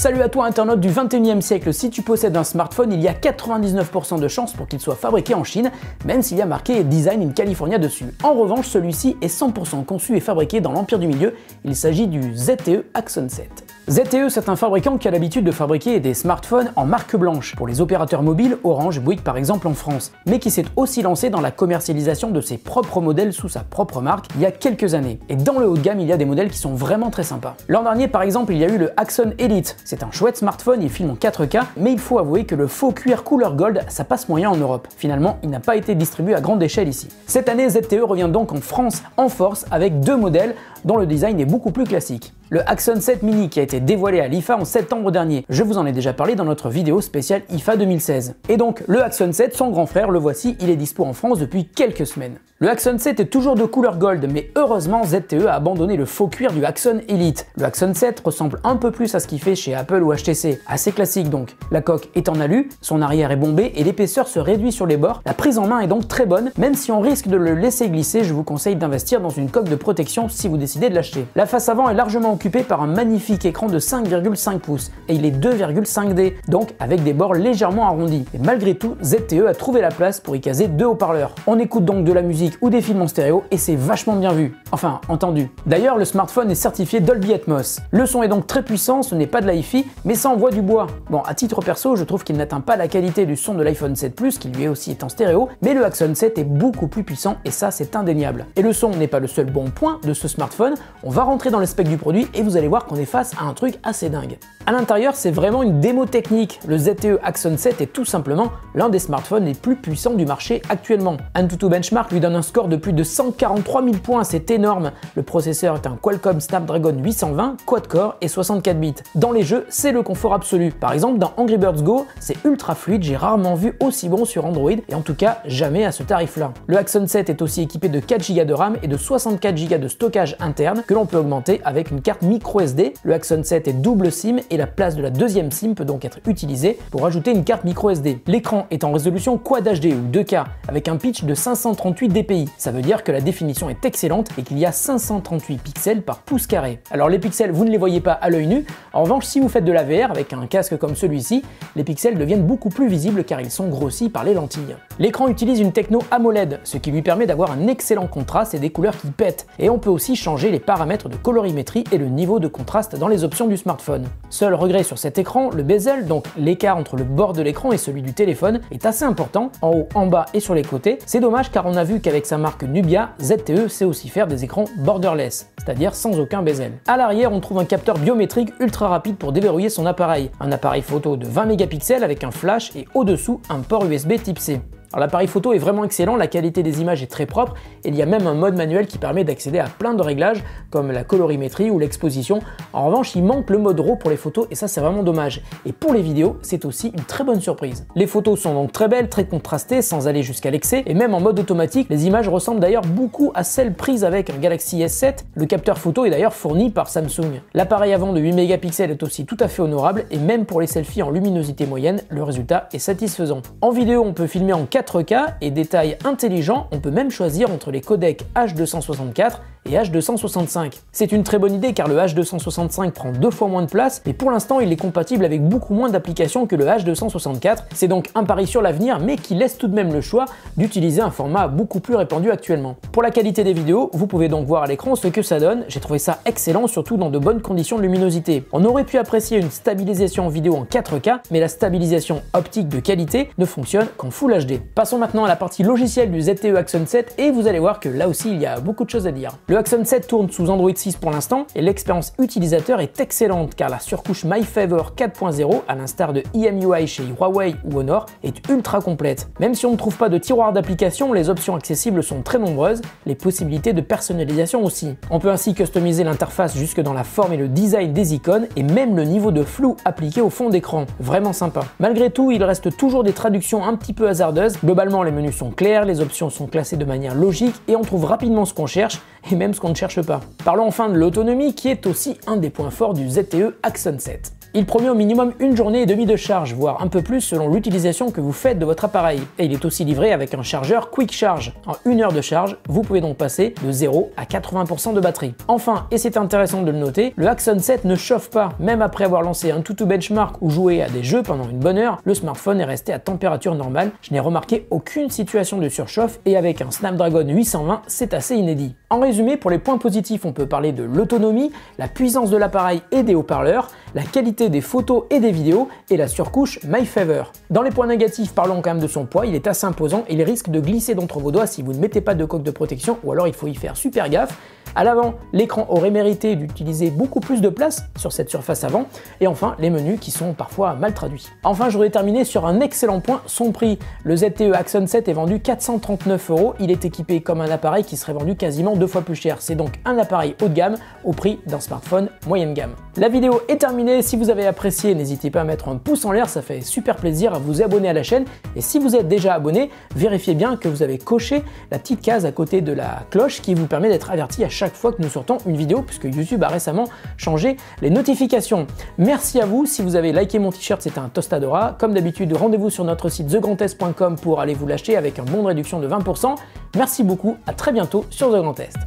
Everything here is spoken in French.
Salut à toi internaute du 21e siècle, si tu possèdes un smartphone, il y a 99% de chances pour qu'il soit fabriqué en Chine, même s'il y a marqué Design in California dessus. En revanche, celui-ci est 100% conçu et fabriqué dans l'Empire du Milieu, il s'agit du ZTE Axon 7. ZTE, c'est un fabricant qui a l'habitude de fabriquer des smartphones en marque blanche, pour les opérateurs mobiles Orange, Bouygues par exemple en France, mais qui s'est aussi lancé dans la commercialisation de ses propres modèles sous sa propre marque il y a quelques années. Et dans le haut de gamme, il y a des modèles qui sont vraiment très sympas. L'an dernier par exemple, il y a eu le Axon Elite. C'est un chouette smartphone, il filme en 4K, mais il faut avouer que le faux cuir couleur gold, ça passe moyen en Europe. Finalement, il n'a pas été distribué à grande échelle ici. Cette année, ZTE revient donc en France en force avec deux modèles dont le design est beaucoup plus classique. Le Axon 7 Mini qui a été dévoilé à l'IFA en septembre dernier. Je vous en ai déjà parlé dans notre vidéo spéciale IFA 2016. Et donc, le Axon 7, son grand frère, le voici, il est dispo en France depuis quelques semaines. Le Axon 7 est toujours de couleur gold, mais heureusement ZTE a abandonné le faux cuir du Axon Elite. Le Axon 7 ressemble un peu plus à ce qu'il fait chez Apple ou HTC, assez classique donc. La coque est en alu, son arrière est bombé et l'épaisseur se réduit sur les bords. La prise en main est donc très bonne, même si on risque de le laisser glisser, je vous conseille d'investir dans une coque de protection si vous décidez de l'acheter. La face avant est largement occupée par un magnifique écran de 5,5 pouces et il est 2,5D, donc avec des bords légèrement arrondis. Et malgré tout, ZTE a trouvé la place pour y caser deux haut-parleurs. On écoute donc de la musique ou des films en stéréo et c'est vachement bien vu. Enfin, entendu. D'ailleurs, le smartphone est certifié Dolby Atmos. Le son est donc très puissant, ce n'est pas de la hi-fi, mais ça envoie du bois. Bon, à titre perso, je trouve qu'il n'atteint pas la qualité du son de l'iPhone 7 Plus, qui lui aussi est en stéréo, mais le Axon 7 est beaucoup plus puissant et ça, c'est indéniable. Et le son n'est pas le seul bon point de ce smartphone, on va rentrer dans le spec du produit et vous allez voir qu'on est face à un truc assez dingue. À l'intérieur, c'est vraiment une démo technique. Le ZTE Axon 7 est tout simplement l'un des smartphones les plus puissants du marché actuellement. Antutu Benchmark lui donne un score de plus de 143 000 points, c'est énorme. Le processeur est un Qualcomm Snapdragon 820 quad-core et 64 bits. Dans les jeux, c'est le confort absolu. Par exemple, dans Angry Birds Go, c'est ultra fluide, j'ai rarement vu aussi bon sur Android et en tout cas jamais à ce tarif-là. Le Axon 7 est aussi équipé de 4 Go de RAM et de 64 Go de stockage interne que l'on peut augmenter avec une carte micro SD. Le Axon 7 est double SIM et la place de la deuxième SIM peut donc être utilisée pour ajouter une carte micro SD. L'écran est en résolution Quad HD ou 2K avec un pitch de 538 dpi. Ça veut dire que la définition est excellente et qu'il y a 538 pixels par pouce carré. Alors les pixels, vous ne les voyez pas à l'œil nu. En revanche, si vous faites de la VR avec un casque comme celui-ci, les pixels deviennent beaucoup plus visibles car ils sont grossis par les lentilles. L'écran utilise une techno AMOLED, ce qui lui permet d'avoir un excellent contraste et des couleurs qui pètent. Et on peut aussi changer les paramètres de colorimétrie et le niveau de contraste dans les options du smartphone. Seul regret sur cet écran, le bezel, donc l'écart entre le bord de l'écran et celui du téléphone, est assez important, en haut, en bas et sur les côtés. C'est dommage car on a vu qu'avec sa marque Nubia, ZTE sait aussi faire des écrans borderless, c'est-à-dire sans aucun bezel. À l'arrière, on trouve un capteur biométrique ultra rapide pour déverrouiller son appareil. Un appareil photo de 20 mégapixels avec un flash et au-dessous un port USB type C. Alors l'appareil photo est vraiment excellent, la qualité des images est très propre et il y a même un mode manuel qui permet d'accéder à plein de réglages comme la colorimétrie ou l'exposition. En revanche, il manque le mode RAW pour les photos et ça c'est vraiment dommage. Et pour les vidéos, c'est aussi une très bonne surprise. Les photos sont donc très belles, très contrastées sans aller jusqu'à l'excès et même en mode automatique, les images ressemblent d'ailleurs beaucoup à celles prises avec un Galaxy S7. Le capteur photo est d'ailleurs fourni par Samsung. L'appareil avant de 8 mégapixels est aussi tout à fait honorable et même pour les selfies en luminosité moyenne, le résultat est satisfaisant. En vidéo, on peut filmer en 4K et détail intelligent, on peut même choisir entre les codecs H264 et H265. C'est une très bonne idée car le H265 prend 2 fois moins de place, mais pour l'instant il est compatible avec beaucoup moins d'applications que le H264. C'est donc un pari sur l'avenir, mais qui laisse tout de même le choix d'utiliser un format beaucoup plus répandu actuellement. Pour la qualité des vidéos, vous pouvez donc voir à l'écran ce que ça donne. J'ai trouvé ça excellent, surtout dans de bonnes conditions de luminosité. On aurait pu apprécier une stabilisation vidéo en 4K, mais la stabilisation optique de qualité ne fonctionne qu'en Full HD. Passons maintenant à la partie logicielle du ZTE Axon 7 et vous allez voir que là aussi il y a beaucoup de choses à dire. Le Axon 7 tourne sous Android 6 pour l'instant et l'expérience utilisateur est excellente car la surcouche MyFavor 4.0, à l'instar de EMUI chez Huawei ou Honor, est ultra complète. Même si on ne trouve pas de tiroir d'application, les options accessibles sont très nombreuses, les possibilités de personnalisation aussi. On peut ainsi customiser l'interface jusque dans la forme et le design des icônes et même le niveau de flou appliqué au fond d'écran. Vraiment sympa. Malgré tout, il reste toujours des traductions un petit peu hasardeuses. Globalement, les menus sont clairs, les options sont classées de manière logique et on trouve rapidement ce qu'on cherche et même ce qu'on ne cherche pas. Parlons enfin de l'autonomie qui est aussi un des points forts du ZTE Axon 7. Il promet au minimum une journée et demie de charge, voire un peu plus selon l'utilisation que vous faites de votre appareil. Et il est aussi livré avec un chargeur Quick Charge. En 1 heure de charge, vous pouvez donc passer de 0 à 80% de batterie. Enfin, et c'est intéressant de le noter, le Axon 7 ne chauffe pas. Même après avoir lancé un Tutu benchmark ou joué à des jeux pendant une bonne heure, le smartphone est resté à température normale. Je n'ai remarqué aucune situation de surchauffe et avec un Snapdragon 820, c'est assez inédit. En résumé, pour les points positifs, on peut parler de l'autonomie, la puissance de l'appareil et des haut-parleurs, la qualité des photos et des vidéos et la surcouche My Favor. Dans les points négatifs, parlons quand même de son poids, il est assez imposant et il risque de glisser d'entre vos doigts si vous ne mettez pas de coque de protection ou alors il faut y faire super gaffe. À l'avant, l'écran aurait mérité d'utiliser beaucoup plus de place sur cette surface avant. Et enfin, les menus qui sont parfois mal traduits. Enfin, je voudrais terminer sur un excellent point, son prix. Le ZTE Axon 7 est vendu 439 €. Il est équipé comme un appareil qui serait vendu quasiment 2 fois plus cher. C'est donc un appareil haut de gamme au prix d'un smartphone moyenne gamme. La vidéo est terminée. Si vous avez apprécié, n'hésitez pas à mettre un pouce en l'air. Ça fait super plaisir, à vous abonner à la chaîne. Et si vous êtes déjà abonné, vérifiez bien que vous avez coché la petite case à côté de la cloche qui vous permet d'être averti à chaque fois que nous sortons une vidéo, puisque YouTube a récemment changé les notifications. Merci à vous. Si vous avez liké mon t-shirt, c'est un Tostadora. Comme d'habitude, rendez-vous sur notre site thegrandtest.com pour aller vous l'acheter avec un bon de réduction de 20%. Merci beaucoup, à très bientôt sur The Grand Test.